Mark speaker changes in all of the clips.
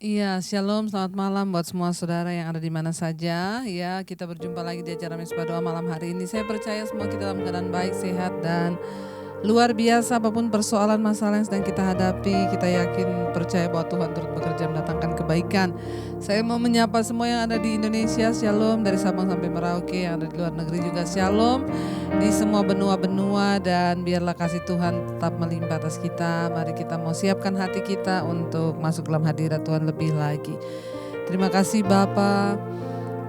Speaker 1: Iya, shalom, selamat malam buat semua saudara yang ada di mana saja. Ya, kita berjumpa lagi di acara Misbah Doa malam hari ini. Saya percaya semua kita dalam keadaan baik, sehat, dan luar biasa apapun persoalan masalah yang sedang kita hadapi. Kita yakin percaya bahwa Tuhan turut bekerja mendatangkan kebaikan. Saya mau menyapa semua yang ada di Indonesia, shalom, dari Sabang sampai Merauke, yang ada di luar negeri juga shalom, di semua benua-benua, dan biarlah kasih Tuhan tetap melimpah atas kita. Mari kita mau siapkan hati kita untuk masuk dalam hadirat Tuhan lebih lagi. Terima kasih Bapa,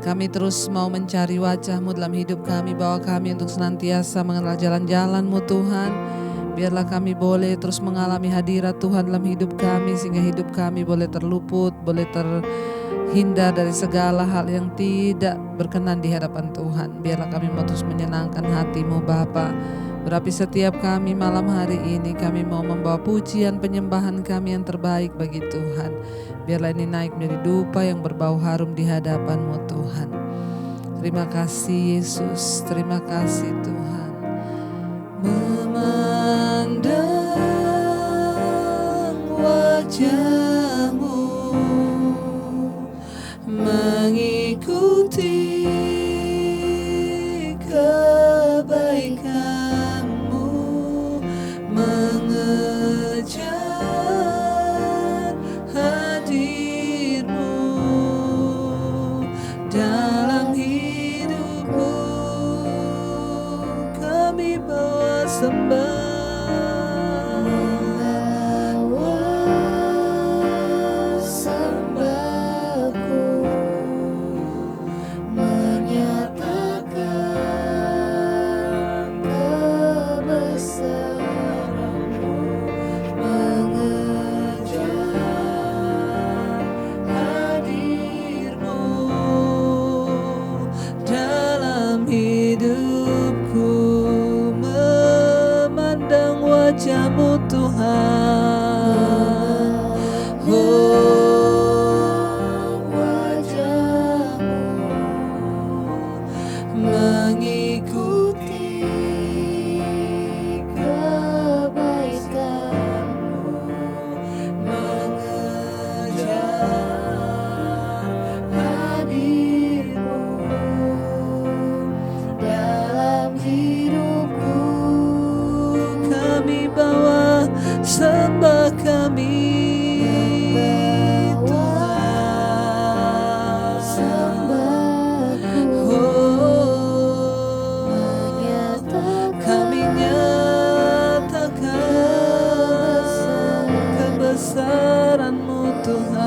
Speaker 1: kami terus mau mencari wajah-Mu dalam hidup kami, bawa kami untuk senantiasa mengenal jalan-jalan-Mu Tuhan. Biarlah kami boleh terus mengalami hadirat Tuhan dalam hidup kami, sehingga hidup kami boleh terluput, boleh terhindar dari segala hal yang tidak berkenan di hadapan Tuhan. Biarlah kami mau terus menyenangkan hati-Mu Bapa. Berapi setiap kami malam hari ini, kami mau membawa pujian penyembahan kami yang terbaik bagi Tuhan. Biarlah ini naik menjadi dupa yang berbau harum di hadapan-Mu Tuhan. Terima kasih Yesus, terima kasih Tuhan. Memandang wajah-Mu, mengikuti kebaikan-Mu, mengejar hadir-Mu dalam hidupku. Kami bawa sembah, wajah-Mu Tuhan. Wajah-Mu, mengikuti kebaikan-Mu, mengejar hadir-Mu dalam hidupku. Kami bawa sembah kami Tuhan. Kami nyatakan kebesaran-Mu Tuhan.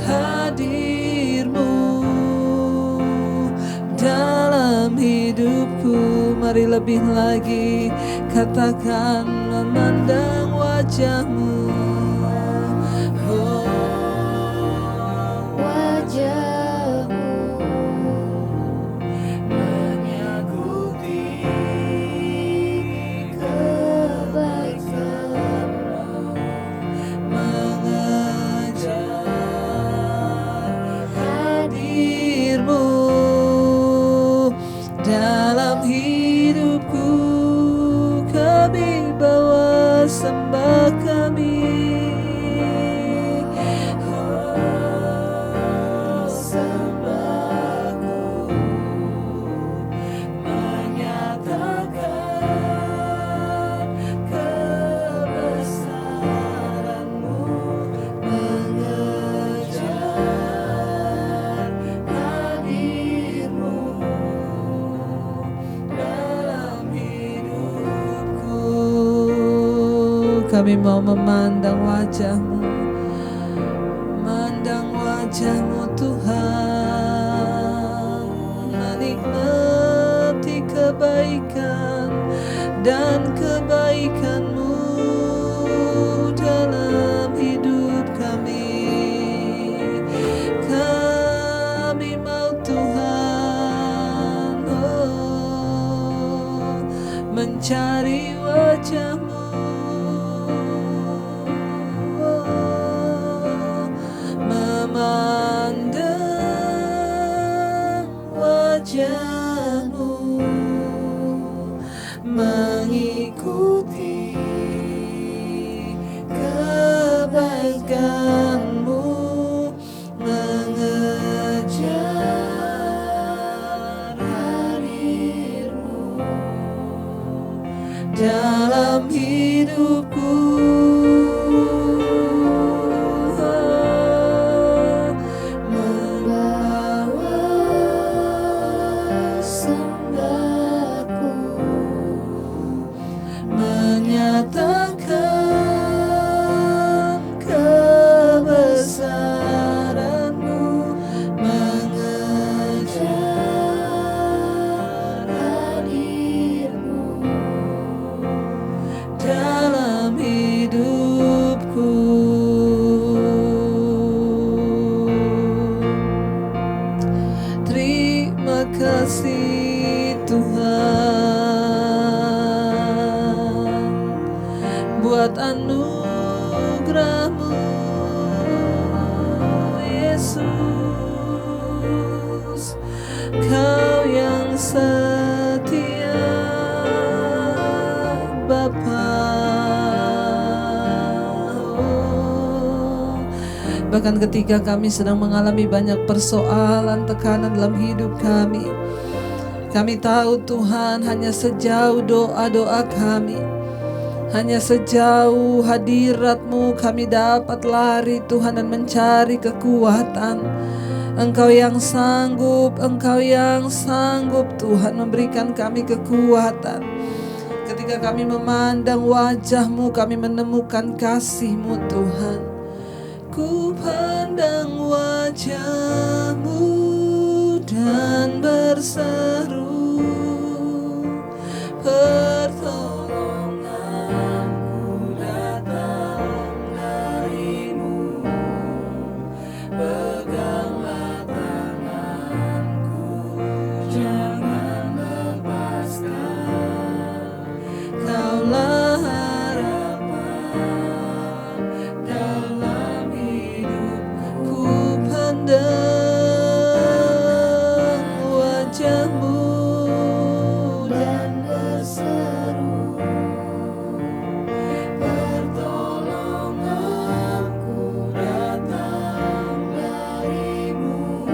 Speaker 1: Hadir-Mu dalam hidupku. Mari lebih lagi katakan, memandang wajah-Mu. Oh, wajah-Mu, mengikuti kebaikan-Mu, mengejar hadir-Mu dalam hidupku. Kami bawa sembah kami. Sembahku menyatakan kebesaran-Mu, mengejar hadir-Mu dalam hidupku. Kami mau memandang wajah-Mu, memandang wajah-Mu Tuhan, menikmati kebaikan dan kebaikan-Mu dalam hidup kami. Kami mau Tuhan, mencari wajah-Mu, memandang wajah-Mu, mengikuti kebaikan. dalam hidupku. Menyatakan kebesaran-Mu, mengejar hadir-Mu dalam hidupku. Terima kasih Tuhan buat anugerah-Mu, Yesus. Kau yang setia, Bapa. Bahkan ketika kami sedang mengalami banyak persoalan, tekanan dalam hidup kami tahu Tuhan hanya sejauh doa-doa kami, hanya sejauh hadirat-Mu kami dapat lari Tuhan dan mencari kekuatan. Engkau yang sanggup Tuhan memberikan kami kekuatan. Ketika kami memandang wajah-Mu, kami menemukan kasih-Mu Tuhan. Ku pandang wajah-Mu dan berseru, pertolonganku datang dari-Mu. Peganglah tanganku, jangan lepaskan. Kaulah harapan dalam hidupku. Ku pandang wajah-Mu dan berseru, pertolonganku datang dari-Mu.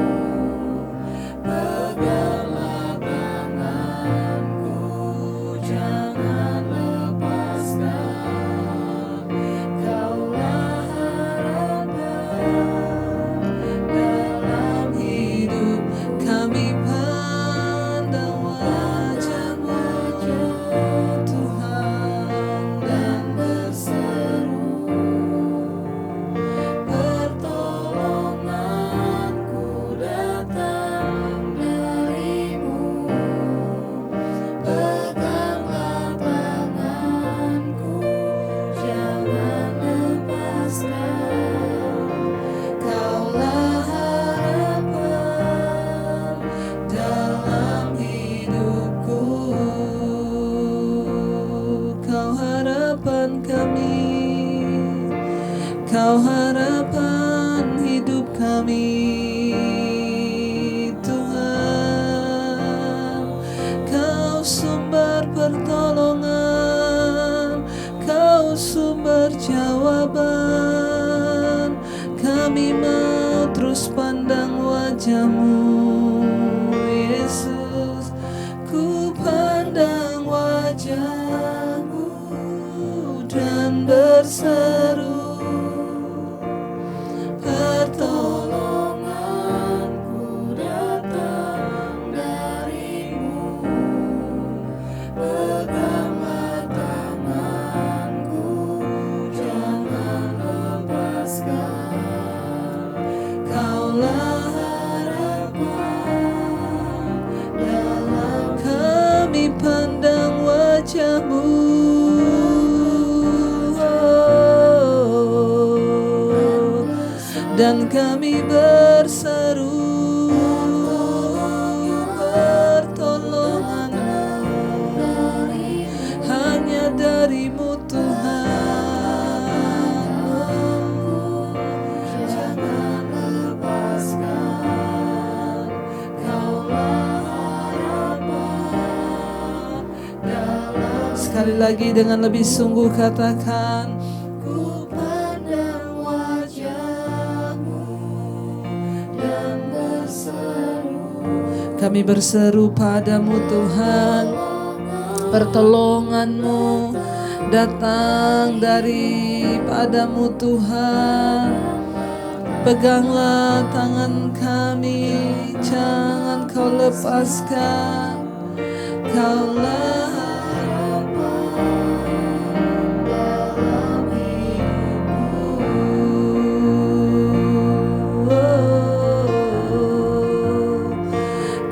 Speaker 1: Peganglah tanganku, jangan lepaskan. Kaulah harapan dalam hidup kami. Pandang wajah-Mu Tuhan dan berseru, pertolonganku datang dari-Mu. Peganglah tanganku, jangan lepaskan. Kaulah harapan dalam hidupku. Kau harapan kami, Kau harapan hidup kami Tuhan. Kau sumber pertolongan, Kau sumber jawaban. Kami mau terus pandang wajah-Mu, Yesus. Ku pandang wajah-Mu dan berseru, pertolonganku datang dari-Mu. Peganglah tanganku, jangan lepaskan. Kaulah harapan dalam kami pandang wajah-Mu. Dan kami berseru, pertolongan-Mu hanya dari-Mu Tuhan. Jangan lepaskan. Kaulah harapan dalam. Sekali lagi dengan lebih sungguh katakan, ku pandang wajah-Mu dan berseru. Kami berseru padamu Tuhan, Pertolongan-Mu datang daripadamu Tuhan. Peganglah tangan kami, jangan Kau lepaskan. Kaulah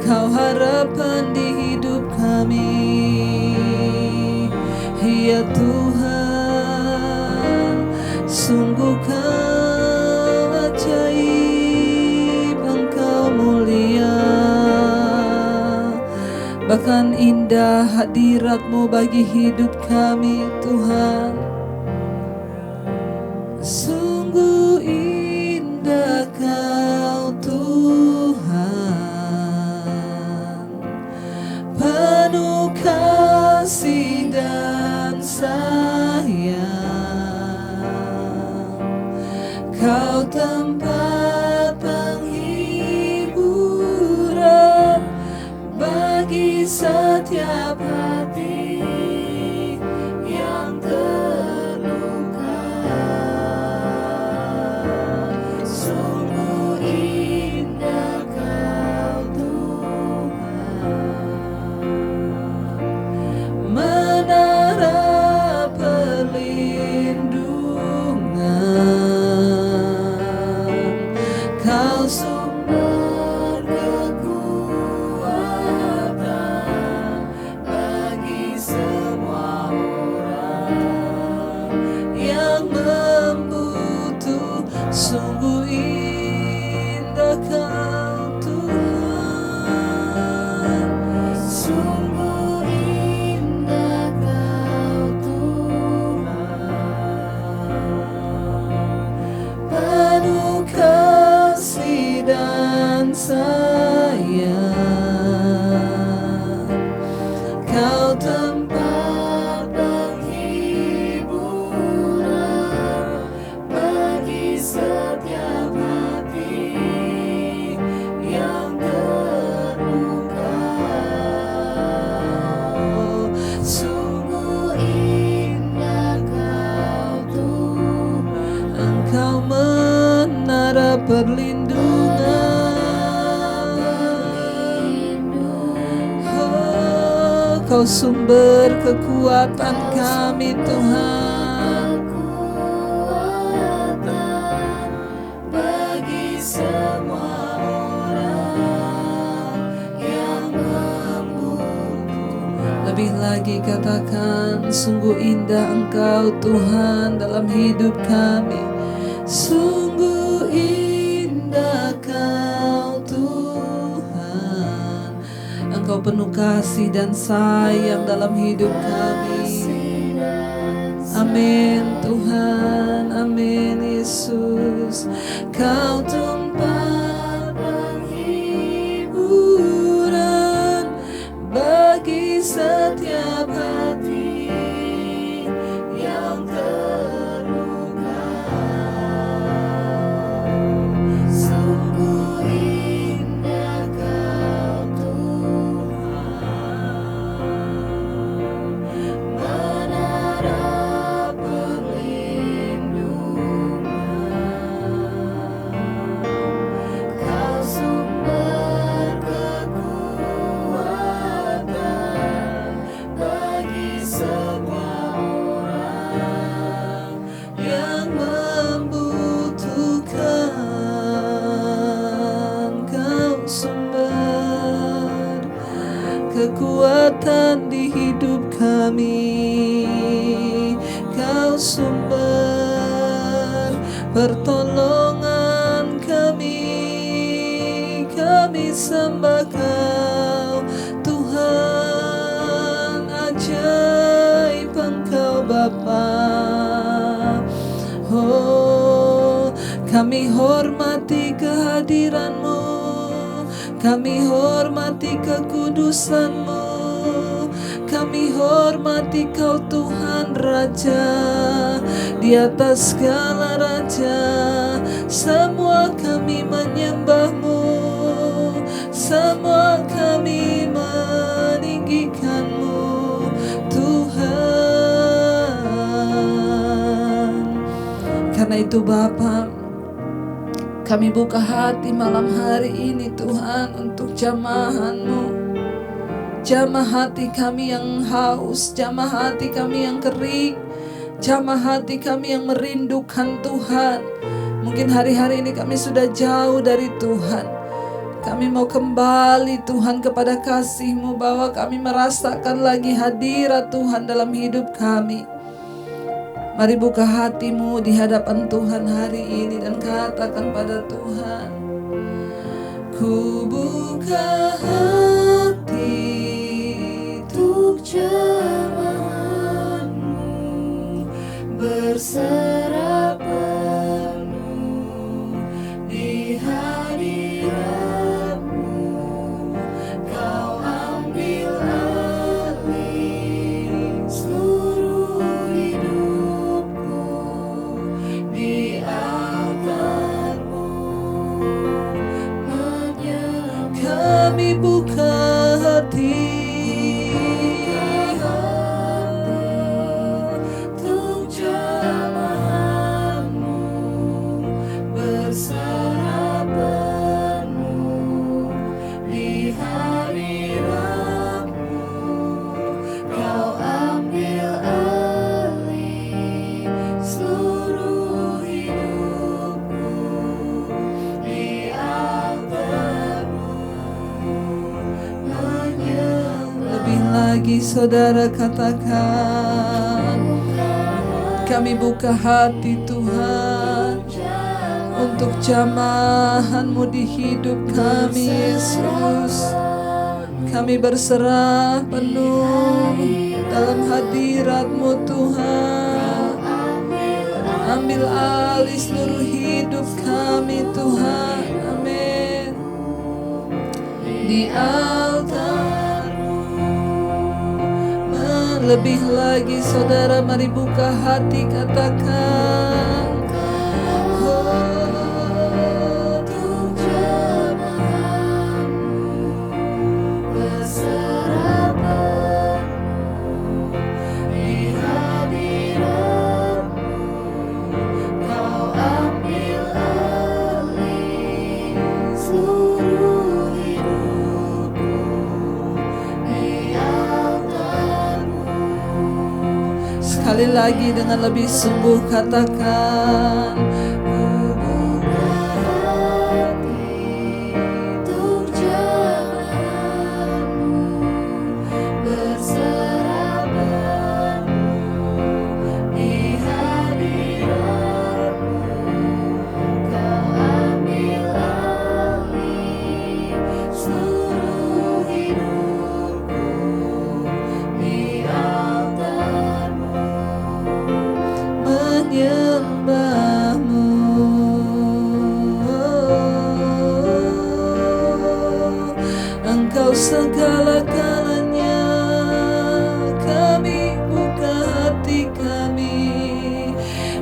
Speaker 1: Kau harapan di hidup kami, ya Tuhan. Sungguh Kau ajaib, Engkau mulia, bahkan indah hadirat-Mu bagi hidup kami Tuhan. Sungguh indah Kau Tuhan, penuh kasih dan sayang. Kau tempat penghiburan bagi setiap hati yang terluka. Sungguh indah Kau Tuhan, menara perlindungan. Kau sumber kekuatan bagi semua orang yang membutuh. Sungguh indah Kau Tuhan, sungguh indah Kau Tuhan, penuh kasih dan sayang. Kau tempat penghiburan bagi setiap hati yang terluka. Sungguh indah Kau Tuhan, Engkau menara perlindungan. Oh, Kau sumber kekuatan kami Tuhan, bagi semua orang yang membutuhkan. Lebih lagi katakan, sungguh indah Engkau Tuhan dalam hidup kami. Sungguh indah Kau Tuhan, Engkau penuh kasih dan sayang dalam hidup kami. Amin Tuhan, amin Yesus. Kau tempat penghiburan bagi setiap hati yang terluka. Sungguh indah Kau Tuhan, menara perlindungan. Kau sumber kekuatan bagi semua orang yang membutuhkan. Kau sumber kekuatan di hidup kami. Kau sumber pertolongan kami. Kami sembah Kau Tuhan, ajaib Engkau Bapa. Oh, kami hormati kehadiran-Mu, kami hormati kekudusan-Mu, kami hormati Kau Tuhan Raja, di atas segala raja. Semua kami menyembah-Mu, semua kami meninggikan-Mu. Karena itu Bapa, kami buka hati malam hari ini Tuhan untuk jamahan-Mu. Jamah hati kami yang haus, jamah hati kami yang kering, jamah hati kami yang merindukan Tuhan. Mungkin hari-hari ini kami sudah jauh dari Tuhan. Kami mau kembali Tuhan kepada kasih-Mu, bahwa kami merasakan lagi hadirat Tuhan dalam hidup kami. Mari buka hatimu di hadapan Tuhan hari ini dan katakan pada Tuhan, ku buka hati untuk jamahan-Mu, berserah penuh di hadirat-Mu. Kau ambil alih seluruh hidupku di altar-Mu. Kami buka hati untuk jamahan-Mu, berserah penuh di hadirat-Mu. Kau ambil alih seluruh hidupku di altar-Mu. Lebih lagi saudara katakan, kami buka hati Tuhan untuk jamahan-Mu di hidup kami Yesus. Kami berserah penuh dalam hadirat-Mu Tuhan. Ambil alih seluruh hidup kami Tuhan. Amin. Di altar-Mu. Lebih lagi saudara, mari buka hati katakan, untuk jamahan-Mu, berserah penuh di hadirat-Mu. Kau ambil alih seluruh hidupku di altar-Mu. Sekali lagi dengan lebih sungguh katakan, ku buka hati untuk jamahan-Mu, berserah penuh di hadirat-Mu. Kau ambil alih seluruh hidupku di altar-Mu. Menyembah-Mu, Engkau segala-galanya. Kami buka hati kami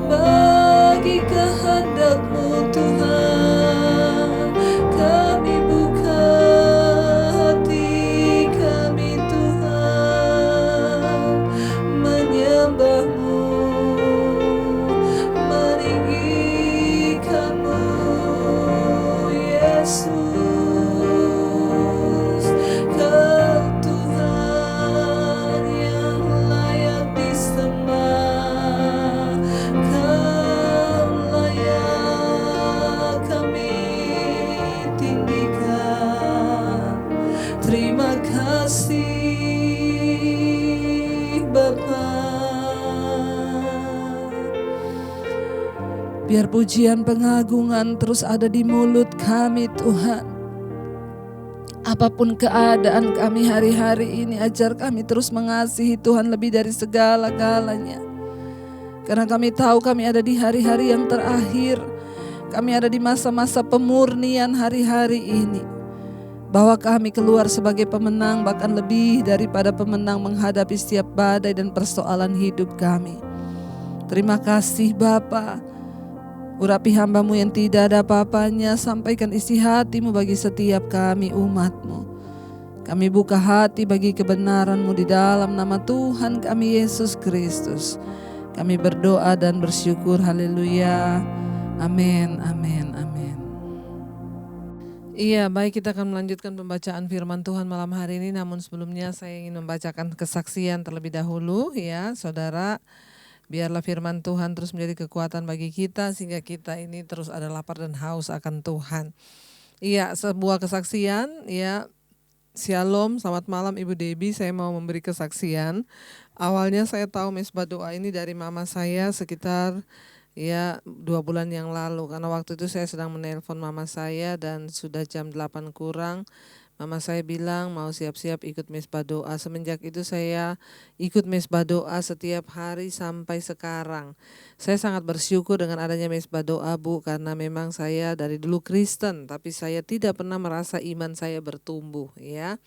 Speaker 1: bagi kehendak-Mu Tuhan. Kami buka hati kami Tuhan, menyembah-Mu, meninggikan-Mu Yesus. Kau Tuhan yang layak disembah, Kau layak kami tinggikan. Terima kasih Bapa. Biar pujian pengagungan terus ada di mulut kami Tuhan. Apapun keadaan kami hari-hari ini, ajar kami terus mengasihi Tuhan lebih dari segala-galanya. Karena kami tahu kami ada di hari-hari yang terakhir. Kami ada di masa-masa pemurnian hari-hari ini. Bahwa kami keluar sebagai pemenang, bahkan lebih daripada pemenang menghadapi setiap badai dan persoalan hidup kami. Terima kasih Bapa. Urapi hamba-Mu yang tidak ada apa-apanya, sampaikan isi hati-Mu bagi setiap kami umat-Mu. Kami buka hati bagi kebenaran-Mu di dalam nama Tuhan kami Yesus Kristus. Kami berdoa dan bersyukur. Haleluya. Amin, amin, amin. Iya, baik, kita akan melanjutkan pembacaan firman Tuhan malam hari ini. Namun sebelumnya saya ingin membacakan kesaksian terlebih dahulu ya, saudara. Biarlah firman Tuhan terus menjadi kekuatan bagi kita sehingga kita ini terus ada lapar dan haus akan Tuhan. Iya, sebuah kesaksian ya. Shalom, selamat malam Ibu Debbie. Saya mau memberi kesaksian. Awalnya saya tahu Mesbah Doa ini dari mama saya sekitar 2 bulan yang lalu. Karena waktu itu saya sedang menelpon mama saya dan sudah jam 8 kurang. Mama saya bilang mau siap-siap ikut Mesbah Doa. Semenjak itu saya ikut Mesbah Doa setiap hari sampai sekarang. Saya sangat bersyukur dengan adanya Mesbah Doa, Bu, karena memang saya dari dulu Kristen, tapi saya tidak pernah merasa iman saya bertumbuh ya.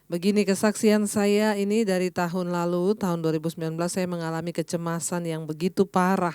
Speaker 1: Begini kesaksian saya ini dari tahun lalu, tahun 2019 saya mengalami kecemasan yang begitu parah.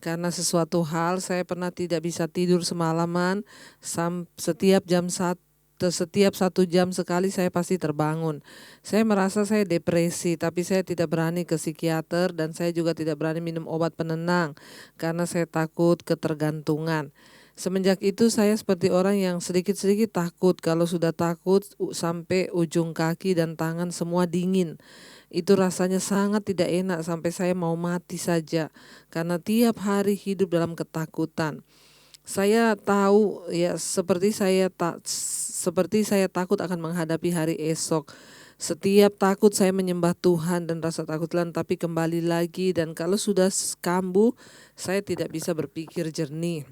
Speaker 1: Karena sesuatu hal saya pernah tidak bisa tidur semalaman, setiap 1 jam sekali saya pasti terbangun. Saya merasa saya depresi, tapi saya tidak berani ke psikiater dan saya juga tidak berani minum obat penenang karena saya takut ketergantungan. Semenjak itu saya seperti orang yang sedikit-sedikit takut. Kalau sudah takut sampai ujung kaki dan tangan semua dingin. Itu rasanya sangat tidak enak sampai saya mau mati saja karena tiap hari hidup dalam ketakutan. Saya tahu ya seperti saya takut akan menghadapi hari esok. Setiap takut saya menyembah Tuhan dan rasa takut hilang, tapi kembali lagi dan kalau sudah kambuh saya tidak bisa berpikir jernih.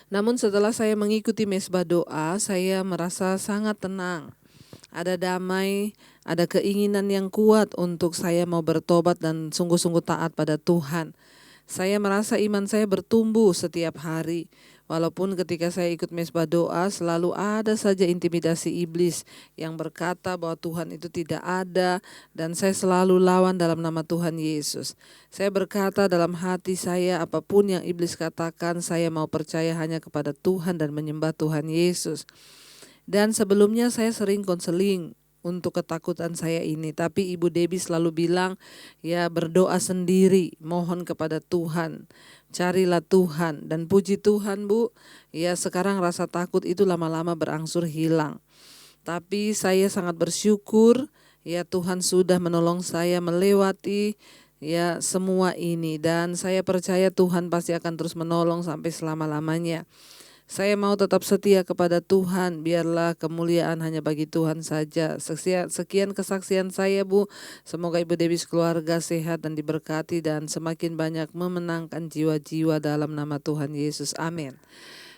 Speaker 1: Namun setelah saya mengikuti Mesbah Doa, saya merasa sangat tenang. Ada damai, ada keinginan yang kuat untuk saya mau bertobat dan sungguh-sungguh taat pada Tuhan. Saya merasa iman saya bertumbuh setiap hari. Walaupun ketika saya ikut Mesbah Doa selalu ada saja intimidasi iblis yang berkata bahwa Tuhan itu tidak ada dan saya selalu lawan dalam nama Tuhan Yesus. Saya berkata dalam hati saya apapun yang iblis katakan saya mau percaya hanya kepada Tuhan dan menyembah Tuhan Yesus. Dan sebelumnya saya sering konseling untuk ketakutan saya ini. Tapi Ibu Debbie selalu bilang, ya berdoa sendiri, mohon kepada Tuhan, carilah Tuhan. Dan puji Tuhan Bu, ya sekarang rasa takut itu lama-lama berangsur hilang. Tapi saya sangat bersyukur, ya Tuhan sudah menolong saya melewati ya semua ini. Dan saya percaya Tuhan pasti akan terus menolong sampai selama-lamanya. Saya mau tetap setia kepada Tuhan, biarlah kemuliaan hanya bagi Tuhan saja. Sekian kesaksian saya Bu, semoga Ibu Debbie keluarga sehat dan diberkati dan semakin banyak memenangkan jiwa-jiwa dalam nama Tuhan Yesus, amin.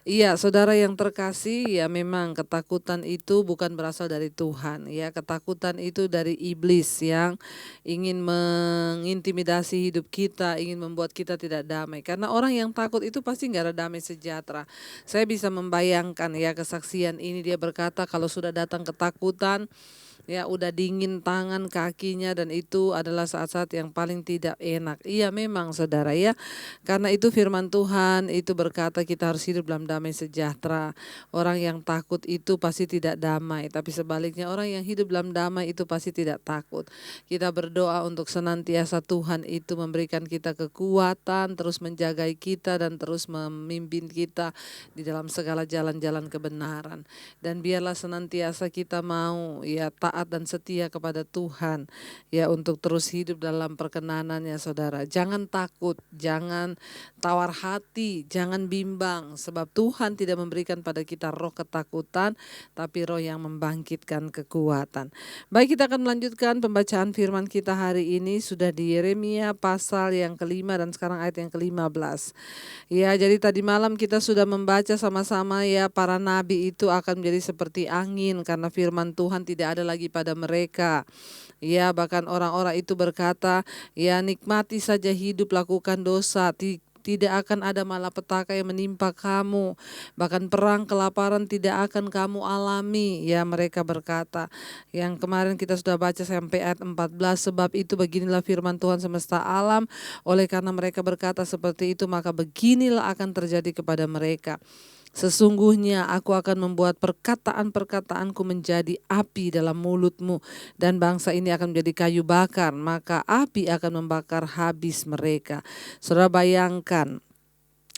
Speaker 1: Iya, saudara yang terkasih, ya memang ketakutan itu bukan berasal dari Tuhan. Ya, ketakutan itu dari iblis yang ingin mengintimidasi hidup kita, ingin membuat kita tidak damai. Karena orang yang takut itu pasti nggak ada damai sejahtera. Saya bisa membayangkan ya kesaksian ini, dia berkata kalau sudah datang ketakutan, ya udah dingin tangan kakinya dan itu adalah saat-saat yang paling tidak enak. Iya memang saudara ya, karena itu firman Tuhan itu berkata kita harus hidup dalam damai sejahtera. Orang yang takut itu pasti tidak damai, tapi sebaliknya orang yang hidup dalam damai itu pasti tidak takut. Kita berdoa untuk senantiasa Tuhan itu memberikan kita kekuatan, terus menjaga kita dan terus memimpin kita di dalam segala jalan-jalan kebenaran. Dan biarlah senantiasa kita mau ya taat dan setia kepada Tuhan ya untuk terus hidup dalam perkenanannya saudara. Jangan takut, jangan tawar hati, jangan bimbang sebab Tuhan tidak memberikan pada kita roh ketakutan tapi roh yang membangkitkan kekuatan. Baik, kita akan melanjutkan pembacaan firman kita hari ini sudah di Yeremia pasal yang ke-5 dan sekarang ayat yang ke-15. Ya, jadi tadi malam kita sudah membaca sama-sama ya para nabi itu akan menjadi seperti angin karena firman Tuhan tidak ada lagi pada mereka. Ya, bahkan orang-orang itu berkata, ya nikmati saja hidup, lakukan dosa, tidak akan ada malapetaka yang menimpa kamu. Bahkan perang, kelaparan tidak akan kamu alami. Ya, mereka berkata. Yang kemarin kita sudah baca sampai ayat 14. Sebab itu beginilah firman Tuhan semesta alam. Oleh karena mereka berkata seperti itu, maka beginilah akan terjadi kepada mereka. Sesungguhnya aku akan membuat perkataan-perkataanku menjadi api dalam mulutmu, dan bangsa ini akan menjadi kayu bakar, maka api akan membakar habis mereka. Saudara bayangkan,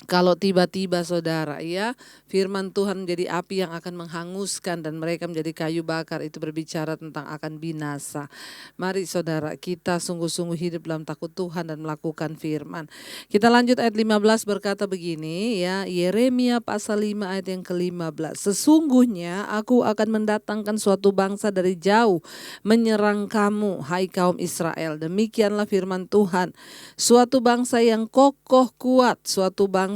Speaker 1: kalau tiba-tiba saudara ya firman Tuhan menjadi api yang akan menghanguskan dan mereka menjadi kayu bakar, itu berbicara tentang akan binasa. Mari saudara kita sungguh-sungguh hidup dalam takut Tuhan dan melakukan firman. Kita lanjut ayat 15 berkata begini ya, Yeremia pasal 5 ayat yang ke-15. Sesungguhnya aku akan mendatangkan suatu bangsa dari jauh menyerang kamu, hai kaum Israel. Demikianlah firman Tuhan, suatu bangsa yang kokoh kuat, suatu bangsa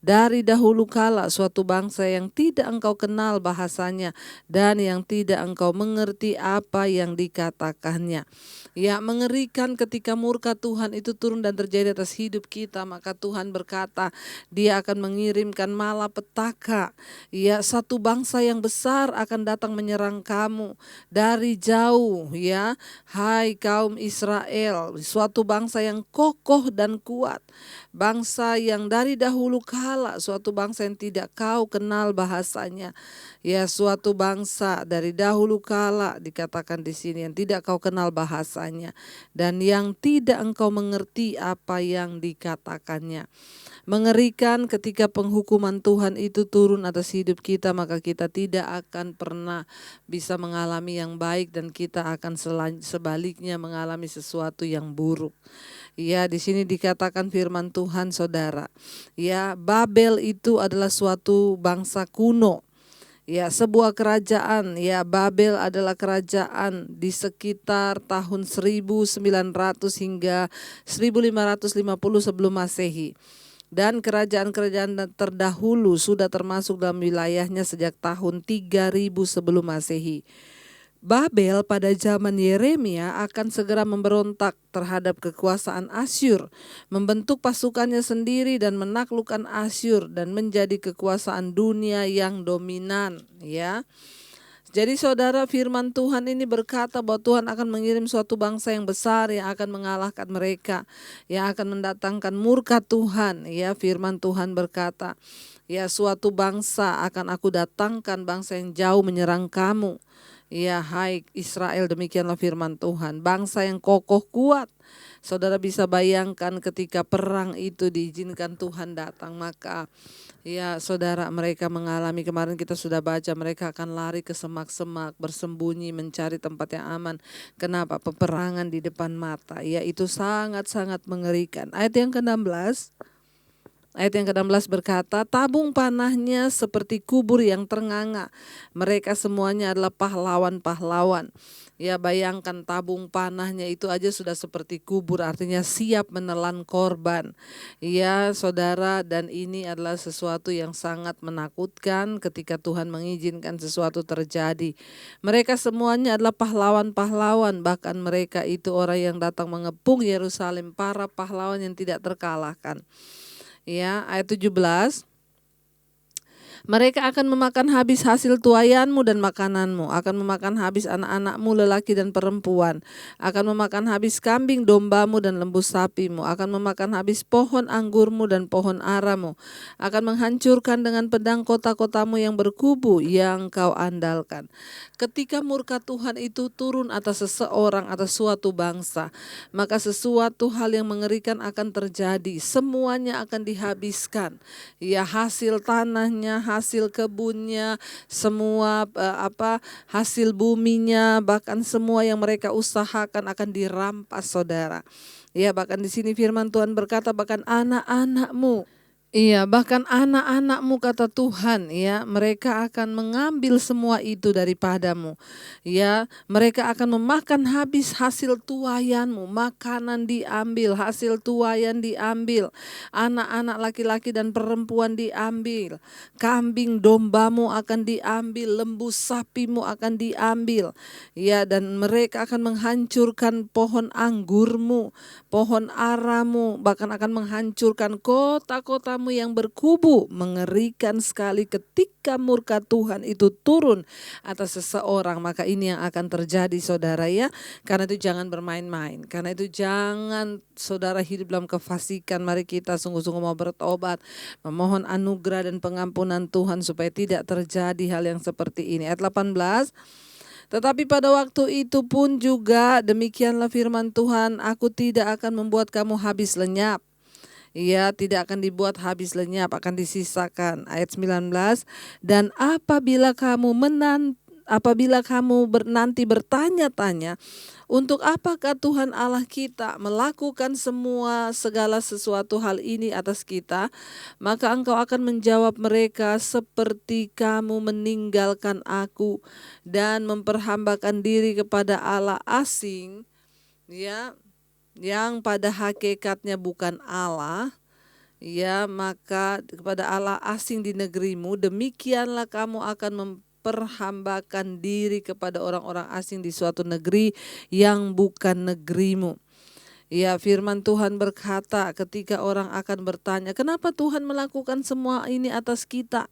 Speaker 1: dari dahulu kala, suatu bangsa yang tidak engkau kenal bahasanya dan yang tidak engkau mengerti apa yang dikatakannya. Ya, mengerikan ketika murka Tuhan itu turun dan terjadi atas hidup kita, maka Tuhan berkata Dia akan mengirimkan malapetaka. Ya, satu bangsa yang besar akan datang menyerang kamu dari jauh ya, hai kaum Israel, suatu bangsa yang kokoh dan kuat, bangsa yang dari dahulu kala, suatu bangsa yang tidak kau kenal bahasanya. Ya, suatu bangsa dari dahulu kala dikatakan di sini yang tidak kau kenal bahasanya dan yang tidak engkau mengerti apa yang dikatakannya. Mengerikan ketika penghukuman Tuhan itu turun atas hidup kita, maka kita tidak akan pernah bisa mengalami yang baik dan kita akan sebaliknya mengalami sesuatu yang buruk. Ya, di sini dikatakan firman Tuhan saudara. Ya, Babel itu adalah suatu bangsa kuno. Ya, sebuah kerajaan. Ya, Babel adalah kerajaan di sekitar tahun 1900 hingga 1550 sebelum Masehi. Dan kerajaan-kerajaan terdahulu sudah termasuk dalam wilayahnya sejak tahun 3000 sebelum Masehi. Babel pada zaman Yeremia akan segera memberontak terhadap kekuasaan Asyur, membentuk pasukannya sendiri dan menaklukkan Asyur dan menjadi kekuasaan dunia yang dominan, ya. Jadi saudara, firman Tuhan ini berkata bahwa Tuhan akan mengirim suatu bangsa yang besar yang akan mengalahkan mereka, yang akan mendatangkan murka Tuhan. Ya, firman Tuhan berkata, ya, suatu bangsa akan aku datangkan, bangsa yang jauh menyerang kamu. Ya, hai Israel, demikianlah firman Tuhan, bangsa yang kokoh kuat. Saudara bisa bayangkan ketika perang itu diizinkan Tuhan datang, maka ya saudara, mereka mengalami, kemarin kita sudah baca, mereka akan lari ke semak-semak, bersembunyi, mencari tempat yang aman. Kenapa? Peperangan di depan mata. Ya, itu sangat-sangat mengerikan. Ayat yang ke-16 berkata, tabung panahnya seperti kubur yang ternganga. Mereka semuanya adalah pahlawan-pahlawan. Ya, bayangkan tabung panahnya itu aja sudah seperti kubur, artinya siap menelan korban. Ya saudara, dan ini adalah sesuatu yang sangat menakutkan ketika Tuhan mengizinkan sesuatu terjadi. Mereka semuanya adalah pahlawan-pahlawan, bahkan mereka itu orang yang datang mengepung Yerusalem, para pahlawan yang tidak terkalahkan. Ya, ayat 17. Mereka akan memakan habis hasil tuaianmu dan makananmu, akan memakan habis anak-anakmu lelaki dan perempuan, akan memakan habis kambing dombamu dan lembu sapimu, akan memakan habis pohon anggurmu dan pohon aramu, akan menghancurkan dengan pedang kota-kotamu yang berkubu yang kau andalkan. Ketika murka Tuhan itu turun atas seseorang, atas suatu bangsa, maka sesuatu hal yang mengerikan akan terjadi. Semuanya akan dihabiskan. Ya, hasil tanahnya, hasil kebunnya, semua hasil buminya, bahkan semua yang mereka usahakan akan dirampas saudara. Ya, bahkan di sini firman Tuhan berkata bahkan anak-anakmu. Iya, bahkan anak-anakmu kata Tuhan, ya, mereka akan mengambil semua itu daripadamu. Ya, mereka akan memakan habis hasil tuaianmu, makanan diambil, hasil tuaian diambil, anak-anak laki-laki dan perempuan diambil, kambing dombamu akan diambil, lembu sapimu akan diambil. Ya, dan mereka akan menghancurkan pohon anggurmu, pohon aramu, bahkan akan menghancurkan kota-kota kamu yang berkubu, mengerikan sekali ketika murka Tuhan itu turun atas seseorang. Maka ini yang akan terjadi saudara ya. Karena itu jangan bermain-main. Karena itu jangan saudara hidup dalam kefasikan. Mari kita sungguh-sungguh mau bertobat, memohon anugerah dan pengampunan Tuhan supaya tidak terjadi hal yang seperti ini. Ayat 18. Tetapi pada waktu itu pun juga demikianlah firman Tuhan, aku tidak akan membuat kamu habis lenyap. Ia tidak akan dibuat habis lenyap, akan disisakan. Ayat 19. Dan apabila kamu nanti bertanya-tanya, untuk apakah Tuhan Allah kita melakukan segala sesuatu hal ini atas kita, maka engkau akan menjawab mereka, seperti kamu meninggalkan aku dan memperhambakan diri kepada Allah asing, ya, yang pada hakikatnya bukan Allah, ya, maka kepada Allah asing di negerimu, demikianlah kamu akan memperhambakan diri kepada orang-orang asing di suatu negeri yang bukan negerimu. Ya, firman Tuhan berkata ketika orang akan bertanya, kenapa Tuhan melakukan semua ini atas kita?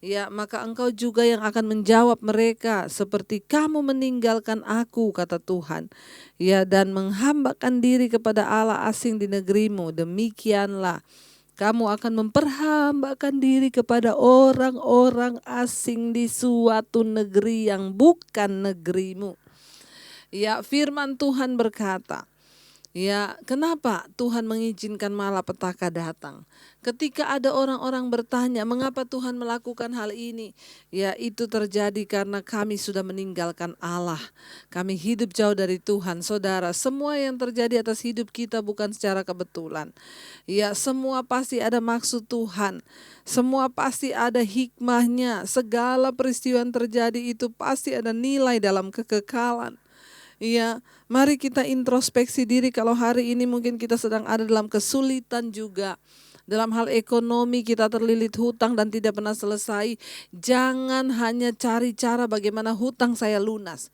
Speaker 1: Ya, maka engkau juga yang akan menjawab mereka, seperti kamu meninggalkan aku, kata Tuhan, ya, dan menghambakan diri kepada Allah asing di negerimu, demikianlah kamu akan memperhambakan diri kepada orang-orang asing di suatu negeri yang bukan negerimu. Ya, firman Tuhan berkata, ya, kenapa Tuhan mengizinkan malapetaka datang? Ketika ada orang-orang bertanya, mengapa Tuhan melakukan hal ini? Ya, itu terjadi karena kami sudah meninggalkan Allah. Kami hidup jauh dari Tuhan. Saudara, semua yang terjadi atas hidup kita bukan secara kebetulan. Ya, semua pasti ada maksud Tuhan. Semua pasti ada hikmahnya. Segala peristiwa yang terjadi itu pasti ada nilai dalam kekekalan. Iya, mari kita introspeksi diri kalau hari ini mungkin kita sedang ada dalam kesulitan juga. Dalam hal ekonomi kita terlilit hutang dan tidak pernah selesai. Jangan hanya cari cara bagaimana hutang saya lunas.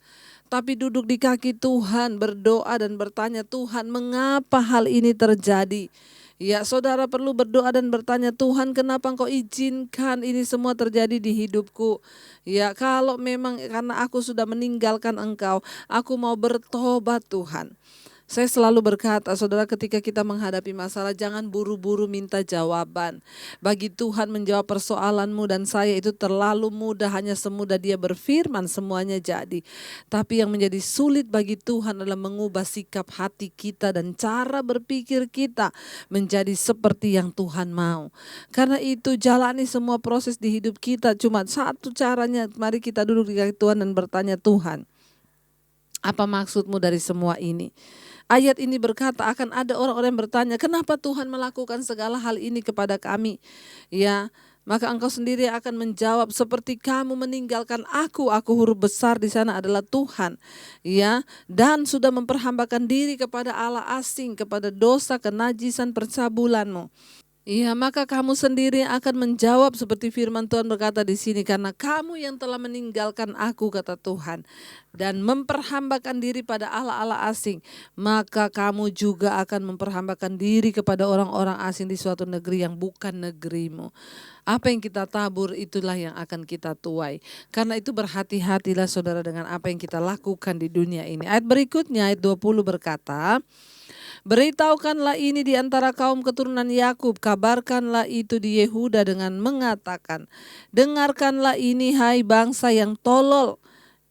Speaker 1: Tapi duduk di kaki Tuhan, berdoa dan bertanya, Tuhan, mengapa hal ini terjadi? Ya, saudara perlu berdoa dan bertanya, Tuhan, kenapa Engkau izinkan ini semua terjadi di hidupku? Ya, kalau memang karena aku sudah meninggalkan Engkau, aku mau bertobat Tuhan. Saya selalu berkata, saudara, ketika kita menghadapi masalah, jangan buru-buru minta jawaban. Bagi Tuhan menjawab persoalanmu dan saya itu terlalu mudah, hanya semudah Dia berfirman semuanya jadi. Tapi yang menjadi sulit bagi Tuhan adalah mengubah sikap hati kita dan cara berpikir kita menjadi seperti yang Tuhan mau. Karena itu jalani semua proses di hidup kita, cuma satu caranya, mari kita duduk di kaki Tuhan dan bertanya, Tuhan, apa maksudmu dari semua ini? Ayat ini berkata akan ada orang-orang yang bertanya, kenapa Tuhan melakukan segala hal ini kepada kami? Ya, maka engkau sendiri akan menjawab, seperti kamu meninggalkan aku huruf besar di sana adalah Tuhan. Ya, dan sudah memperhambakan diri kepada Allah asing, kepada dosa, kenajisan, percabulanmu. Iya, maka kamu sendiri akan menjawab seperti firman Tuhan berkata di sini, karena kamu yang telah meninggalkan aku, kata Tuhan, dan memperhambakan diri pada Allah-Allah asing, maka kamu juga akan memperhambakan diri kepada orang-orang asing di suatu negeri yang bukan negerimu. Apa yang kita tabur itulah yang akan kita tuai. Karena itu berhati-hatilah saudara dengan apa yang kita lakukan di dunia ini. Ayat berikutnya, ayat 20 berkata, beritahukanlah ini di antara kaum keturunan Yakub, kabarkanlah itu di Yehuda dengan mengatakan, dengarkanlah ini hai bangsa yang tolol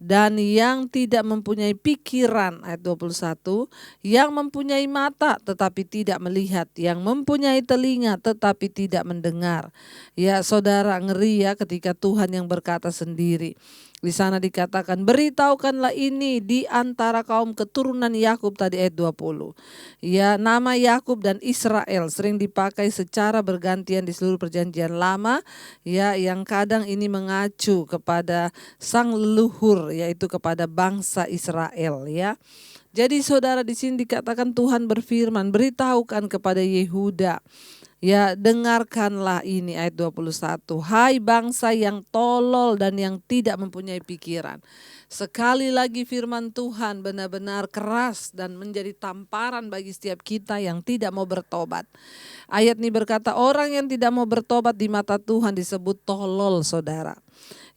Speaker 1: dan yang tidak mempunyai pikiran. Ayat 21, yang mempunyai mata tetapi tidak melihat, yang mempunyai telinga tetapi tidak mendengar. Ya saudara, ngeri ya ketika Tuhan yang berkata sendiri. Di sana dikatakan, beritahukanlah ini di antara kaum keturunan Yakub tadi ayat 20. Ya, nama Yakub dan Israel sering dipakai secara bergantian di seluruh perjanjian lama, ya, yang kadang ini mengacu kepada sang leluhur, yaitu kepada bangsa Israel, ya. Jadi saudara, di sini dikatakan Tuhan berfirman, beritahukan kepada Yehuda. Ya, dengarkanlah ini ayat 21. Hai bangsa yang tolol dan yang tidak mempunyai pikiran. Sekali lagi firman Tuhan benar-benar keras dan menjadi tamparan bagi setiap kita yang tidak mau bertobat. Ayat ini berkata, orang yang tidak mau bertobat di mata Tuhan disebut tolol, saudara.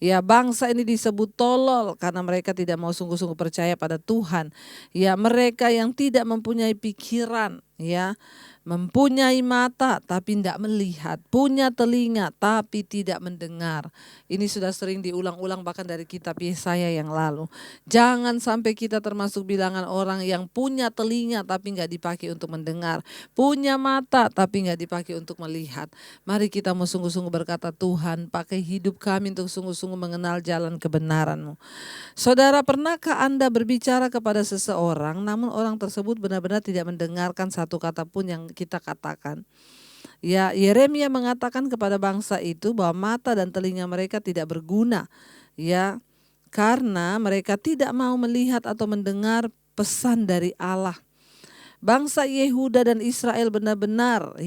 Speaker 1: Ya, bangsa ini disebut tolol karena mereka tidak mau sungguh-sungguh percaya pada Tuhan. Ya, mereka yang tidak mempunyai pikiran, ya, mempunyai mata tapi tidak melihat, punya telinga tapi tidak mendengar. Ini sudah sering diulang-ulang bahkan dari kitab Yesaya yang lalu. Jangan sampai kita termasuk bilangan orang yang punya telinga tapi nggak dipakai untuk mendengar, punya mata tapi nggak dipakai untuk melihat. Mari kita mau sungguh-sungguh berkata, Tuhan, pakai hidup kami untuk sungguh-sungguh mengenal jalan kebenaran-Mu. Saudara, pernahkah Anda berbicara kepada seseorang namun orang tersebut benar-benar tidak mendengarkan satu kata pun yang kita katakan? Ya, Yeremia mengatakan kepada bangsa itu bahwa mata dan telinga mereka tidak berguna. Ya, karena mereka tidak mau melihat atau mendengar pesan dari Allah. Bangsa Yehuda dan Israel benar-benar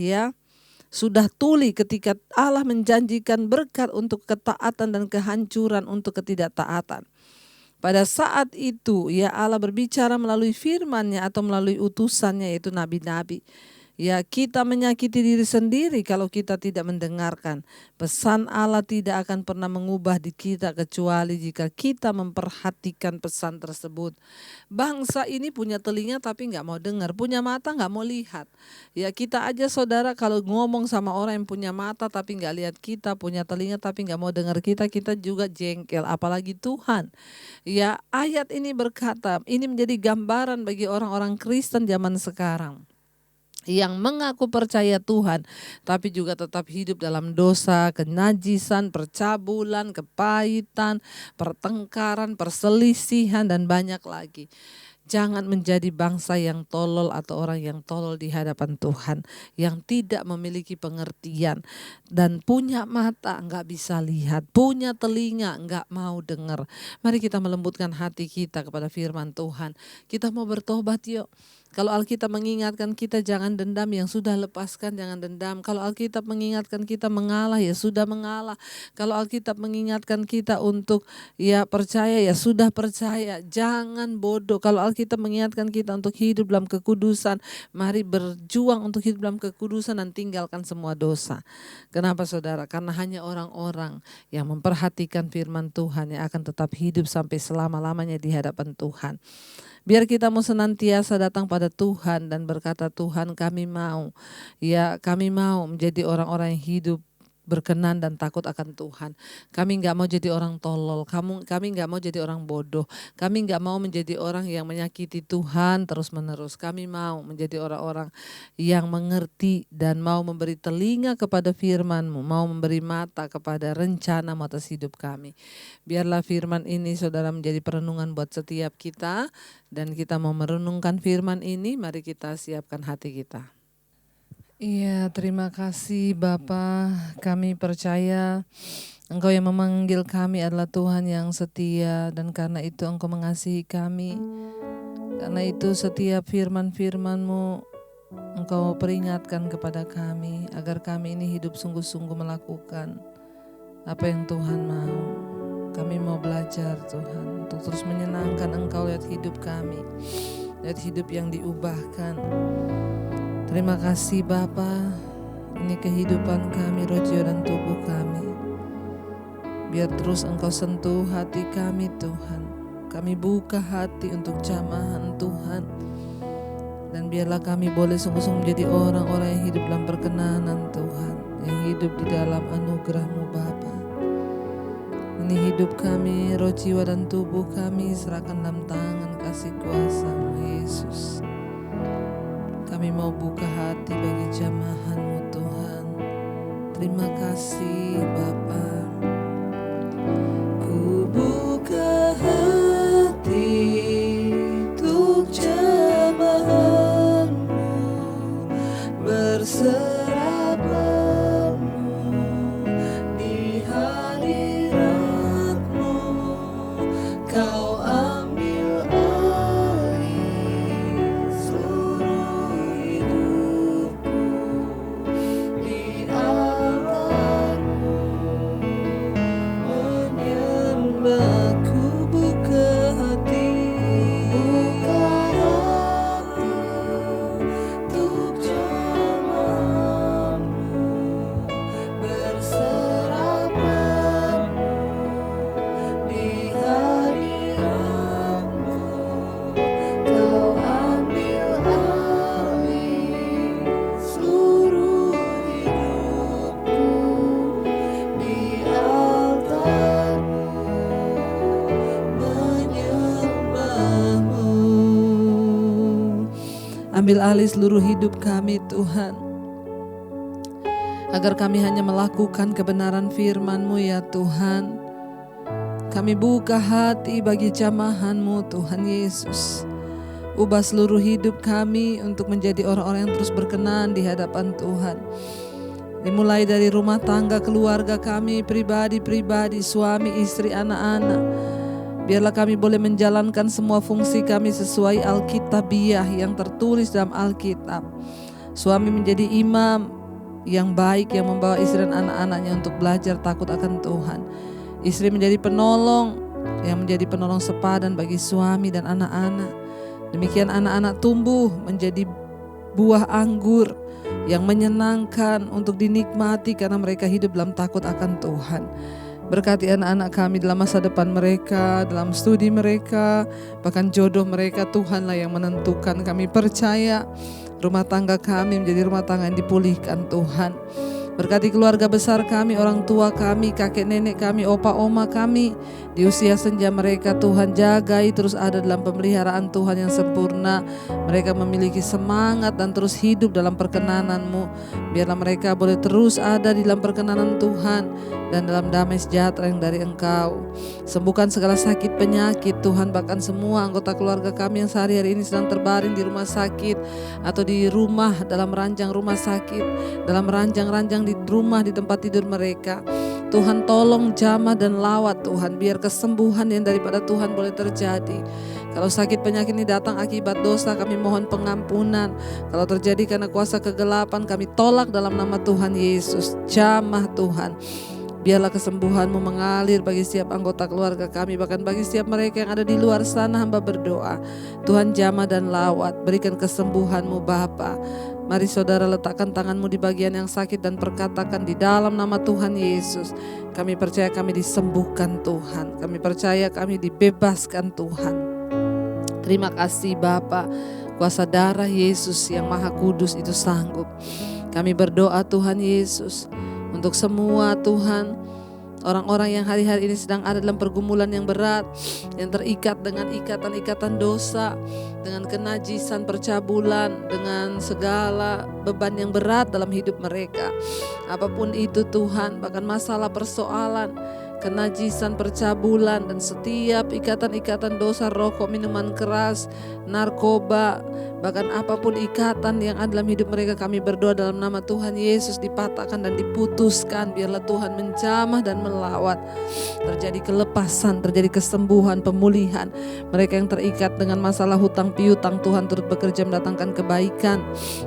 Speaker 1: sudah tuli ketika Allah menjanjikan berkat untuk ketaatan dan kehancuran untuk ketidaktaatan. Pada saat itu Allah berbicara melalui firman-Nya atau melalui utusannya yaitu nabi-nabi. Ya, kita menyakiti diri sendiri kalau kita tidak mendengarkan. Pesan Allah tidak akan pernah mengubah di kita kecuali jika kita memperhatikan pesan tersebut. Bangsa ini punya telinga tapi nggak mau dengar, punya mata nggak mau lihat. Ya, kita aja saudara kalau ngomong sama orang yang punya mata tapi nggak lihat kita, punya telinga tapi nggak mau dengar kita juga jengkel, apalagi Tuhan. Ya, ayat ini berkata, ini menjadi gambaran bagi orang-orang Kristen zaman sekarang yang mengaku percaya Tuhan tapi juga tetap hidup dalam dosa, kenajisan, percabulan, kepahitan, pertengkaran, perselisihan dan banyak lagi. Jangan menjadi bangsa yang tolol atau orang yang tolol di hadapan Tuhan, yang tidak memiliki pengertian dan punya mata enggak bisa lihat, punya telinga enggak mau dengar. Mari kita melembutkan hati kita kepada firman Tuhan. Kita mau bertobat yuk. Kalau Alkitab mengingatkan kita jangan dendam, yang sudah lepaskan jangan dendam. Kalau Alkitab mengingatkan kita mengalah, ya sudah mengalah. Kalau Alkitab mengingatkan kita untuk percaya, ya sudah percaya. Jangan bodoh. Kalau Alkitab mengingatkan kita untuk hidup dalam kekudusan, mari berjuang untuk hidup dalam kekudusan dan tinggalkan semua dosa. Kenapa saudara? Karena hanya orang-orang yang memperhatikan firman Tuhan yang akan tetap hidup sampai selama-lamanya di hadapan Tuhan. Biar kita mau senantiasa datang pada Tuhan dan berkata, Tuhan kami mau menjadi orang-orang yang hidup berkenan dan takut akan Tuhan. Kami enggak mau jadi orang tolol, kami enggak mau jadi orang bodoh, kami enggak mau menjadi orang yang menyakiti Tuhan terus-menerus. Kami mau menjadi orang-orang yang mengerti dan mau memberi telinga kepada firman-Mu, mau memberi mata kepada rencana-Mu atas hidup kami. Biarlah firman ini saudara menjadi perenungan buat setiap kita, dan kita mau merenungkan firman ini, mari kita siapkan hati kita. Iya, terima kasih Bapa. Kami percaya Engkau yang memanggil kami adalah Tuhan yang setia, dan karena itu Engkau mengasihi kami. Karena itu setiap firman-firman-Mu Engkau peringatkan kepada kami agar kami ini hidup sungguh-sungguh melakukan apa yang Tuhan mau. Kami mau belajar Tuhan untuk terus menyenangkan Engkau lewat hidup kami, lewat hidup yang diubahkan. Terima kasih Bapa, ini kehidupan kami, rohio dan tubuh kami. Biar terus Engkau sentuh hati kami Tuhan. Kami buka hati untuk jamahan Tuhan. Dan biarlah kami boleh sungguh-sungguh menjadi orang-orang yang hidup dalam perkenanan Tuhan, yang hidup di dalam anugerah-Mu Bapa. Ini hidup kami, roh, jiwa dan tubuh kami serahkan dalam tangan kasih kuasa-Mu Yesus. Kami mau buka hati bagi jamahan-Mu Tuhan. Terima kasih Bapa. Ku buka hati untuk jamahan-Mu, berserah penuh di hadirat-Mu. Kau ambil alih seluruh hidupku, di ambil alih seluruh hidup kami Tuhan, agar kami hanya melakukan kebenaran firman-Mu ya Tuhan. Kami buka hati bagi jamahan-Mu Tuhan Yesus. Ubah seluruh hidup kami untuk menjadi orang-orang yang terus berkenan di hadapan Tuhan. Dimulai dari rumah tangga, keluarga kami, pribadi-pribadi, suami, istri, anak-anak. Biarlah kami boleh menjalankan semua fungsi kami sesuai Alkitabiah yang tertulis dalam Alkitab. Suami menjadi imam yang baik yang membawa istri dan anak-anaknya untuk belajar takut akan Tuhan. Istri menjadi penolong yang menjadi penolong sepadan bagi suami dan anak-anak. Demikian anak-anak tumbuh menjadi buah anggur yang menyenangkan untuk dinikmati karena mereka hidup dalam takut akan Tuhan. Berkati anak-anak kami dalam masa depan mereka, dalam studi mereka, bahkan jodoh mereka Tuhanlah yang menentukan. Kami percaya rumah tangga kami menjadi rumah tangga yang dipulihkan Tuhan. Berkati keluarga besar kami, orang tua kami, kakek nenek kami, opa oma kami. Di usia senja mereka Tuhan jagai terus ada dalam pemeliharaan Tuhan yang sempurna. Mereka memiliki semangat dan terus hidup dalam perkenanan-Mu. Biarlah mereka boleh terus ada di dalam perkenanan Tuhan dan dalam damai sejahtera yang dari Engkau. Sembuhkan segala sakit penyakit Tuhan, bahkan semua anggota keluarga kami yang sehari-hari ini sedang terbaring di rumah sakit atau di rumah, dalam ranjang rumah sakit, dalam ranjang-ranjang di rumah, di tempat tidur mereka. Tuhan tolong jamah dan lawat Tuhan, biar kesembuhan yang daripada Tuhan boleh terjadi. Kalau sakit penyakit ini datang akibat dosa, kami mohon pengampunan. Kalau terjadi karena kuasa kegelapan, kami tolak dalam nama Tuhan Yesus. Jamah Tuhan, biarlah kesembuhan-Mu mengalir bagi setiap anggota keluarga kami, bahkan bagi setiap mereka yang ada di luar sana. Hamba berdoa, Tuhan jamah dan lawat, berikan kesembuhan-Mu Bapa. Mari saudara letakkan tangan-Mu di bagian yang sakit dan perkatakan di dalam nama Tuhan Yesus, kami percaya kami disembuhkan Tuhan. Kami percaya kami dibebaskan Tuhan. Terima kasih Bapa, kuasa darah Yesus yang Maha Kudus itu sanggup. Kami berdoa Tuhan Yesus untuk semua Tuhan, orang-orang yang hari-hari ini sedang ada dalam pergumulan yang berat, yang terikat dengan ikatan-ikatan dosa, dengan kenajisan percabulan, dengan segala beban yang berat dalam hidup mereka. Apapun itu Tuhan, bahkan masalah persoalan, kenajisan percabulan, dan setiap ikatan-ikatan dosa, rokok, minuman keras, narkoba, bahkan apapun ikatan yang ada dalam hidup mereka, kami berdoa dalam nama Tuhan Yesus dipatahkan dan diputuskan. Biarlah Tuhan menjamah dan melawat, terjadi kelepasan, terjadi kesembuhan, pemulihan. Mereka yang terikat dengan masalah hutang piutang, Tuhan turut bekerja mendatangkan kebaikan.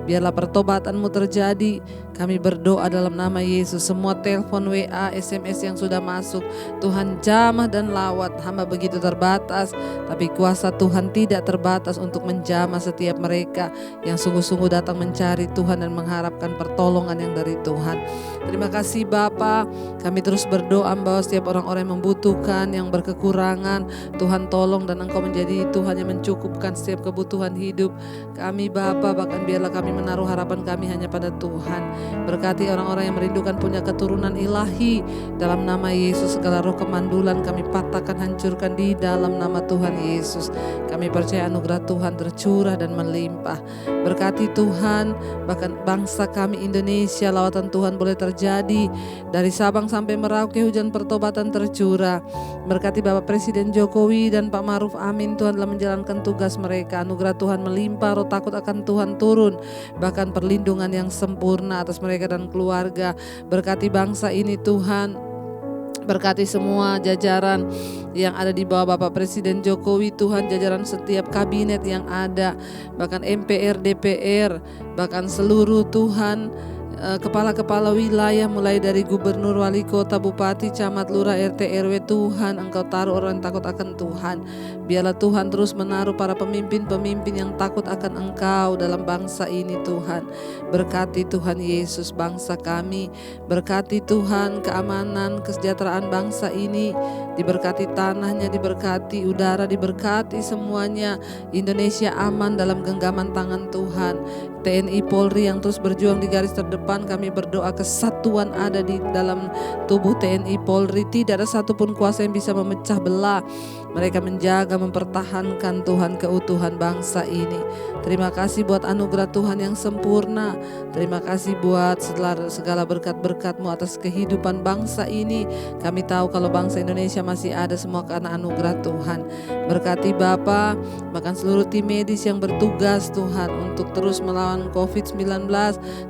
Speaker 1: Biarlah pertobatan-Mu terjadi. Kami berdoa dalam nama Yesus. Semua telepon, WA, SMS yang sudah masuk, Tuhan jamah dan lawat. Hamba begitu terbatas, tapi kuasa Tuhan tidak terbatas untuk menjamah setiap mereka yang sungguh-sungguh datang mencari Tuhan dan mengharapkan pertolongan yang dari Tuhan. Terima kasih Bapa. Kami terus berdoa bahwa setiap orang-orang yang membutuhkan, yang berkekurangan, Tuhan tolong dan Engkau menjadi Tuhan yang mencukupkan setiap kebutuhan hidup kami Bapa. Bahkan biarlah kami menaruh harapan kami hanya pada Tuhan. Berkati orang-orang yang merindukan punya keturunan ilahi, dalam nama Yesus segala roh kemandulan kami patahkan, hancurkan di dalam nama Tuhan Yesus. Kami percaya anugerah Tuhan tercurah dan melimpah. Berkati Tuhan, bahkan bangsa kami Indonesia, lawatan Tuhan boleh terjadi dari Sabang sampai Merauke, hujan pertobatan tercurah. Berkati Bapak Presiden Jokowi dan Pak Maruf Amin, Tuhan dalam menjalankan tugas mereka. Anugerah Tuhan melimpah, roh takut akan Tuhan turun, bahkan perlindungan yang sempurna atas mereka dan keluarga. Berkati bangsa ini Tuhan, berkati semua jajaran yang ada di bawah Bapak Presiden Jokowi Tuhan, jajaran setiap kabinet yang ada, bahkan MPR, DPR, bahkan seluruh Tuhan kepala-kepala wilayah, mulai dari gubernur, wali kota, bupati, camat, lurah, RT, RW. Tuhan Engkau taruh orang yang takut akan Tuhan. Biarlah Tuhan terus menaruh para pemimpin-pemimpin yang takut akan Engkau dalam bangsa ini Tuhan. Berkati Tuhan Yesus bangsa kami, berkati Tuhan keamanan, kesejahteraan bangsa ini diberkati tanahnya, diberkati udara, diberkati semuanya. Indonesia aman dalam genggaman tangan Tuhan. TNI Polri yang terus berjuang di garis terdepan, kami berdoa kesatuan ada di dalam tubuh TNI Polri. Tidak ada satupun kuasa yang bisa memecah belah. Mereka menjaga, mempertahankan Tuhan keutuhan bangsa ini. Terima kasih buat anugerah Tuhan yang sempurna. Terima kasih buat segala berkat-berkat-Mu atas kehidupan bangsa ini. Kami tahu kalau bangsa Indonesia masih ada semua karena anugerah Tuhan. Berkati Bapa, bahkan seluruh tim medis yang bertugas Tuhan untuk terus melawan COVID-19.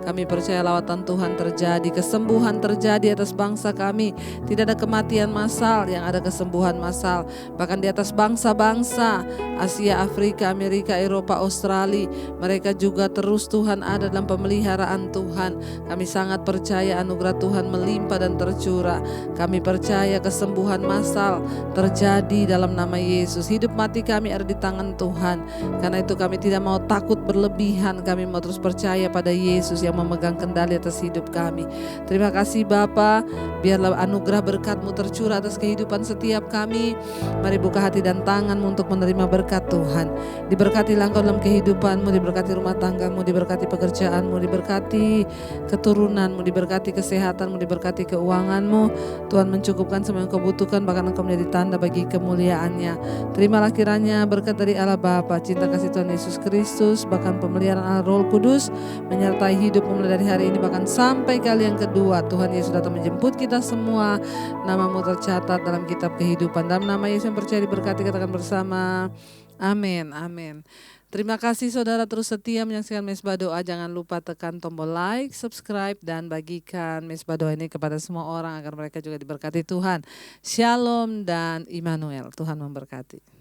Speaker 1: Kami percaya lawatan Tuhan terjadi, kesembuhan terjadi atas bangsa kami. Tidak ada kematian massal, yang ada kesembuhan massal. Bahkan di atas bangsa-bangsa Asia, Afrika, Amerika, Eropa, Australia, mereka juga terus Tuhan ada dalam pemeliharaan Tuhan. Kami sangat percaya anugerah Tuhan melimpah dan tercurah. Kami percaya kesembuhan massal terjadi dalam nama Yesus. Hidup mati kami ada di tangan Tuhan. Karena itu kami tidak mau takut berlebihan. Kami mau terus percaya pada Yesus yang memegang kendali atas hidup kami. Terima kasih Bapa, biarlah anugerah berkat-Mu tercurah atas kehidupan setiap kami. Mari buka hati dan tangan-Mu untuk menerima berkat Tuhan. Diberkatilah Engkau dalam kehidupan-Mu, diberkati rumah tangga-Mu, diberkati pekerjaan-Mu, diberkati keturunan-Mu, diberkati kesehatan-Mu, diberkati keuangan-Mu. Tuhan mencukupkan semua yang Kau butuhkan, bahkan Engkau menjadi tanda bagi kemuliaan-Nya. Terimalah kiranya berkat dari Allah Bapa, cinta kasih Tuhan Yesus Kristus, bahkan pemeliharaan Allah Roh Kudus menyertai hidup mulai dari hari ini bahkan sampai kali yang kedua. Tuhan Yesus datang menjemput kita semua. Nama-Mu tercatat dalam kitab kehidupan. Dalam nama Yesus yang percaya diberkati, katakan bersama amin, amin. Terima kasih saudara terus setia menyaksikan Mesbah Doa. Jangan lupa tekan tombol like, subscribe, dan bagikan Mesbah Doa ini kepada semua orang agar mereka juga diberkati Tuhan. Shalom dan Immanuel. Tuhan memberkati.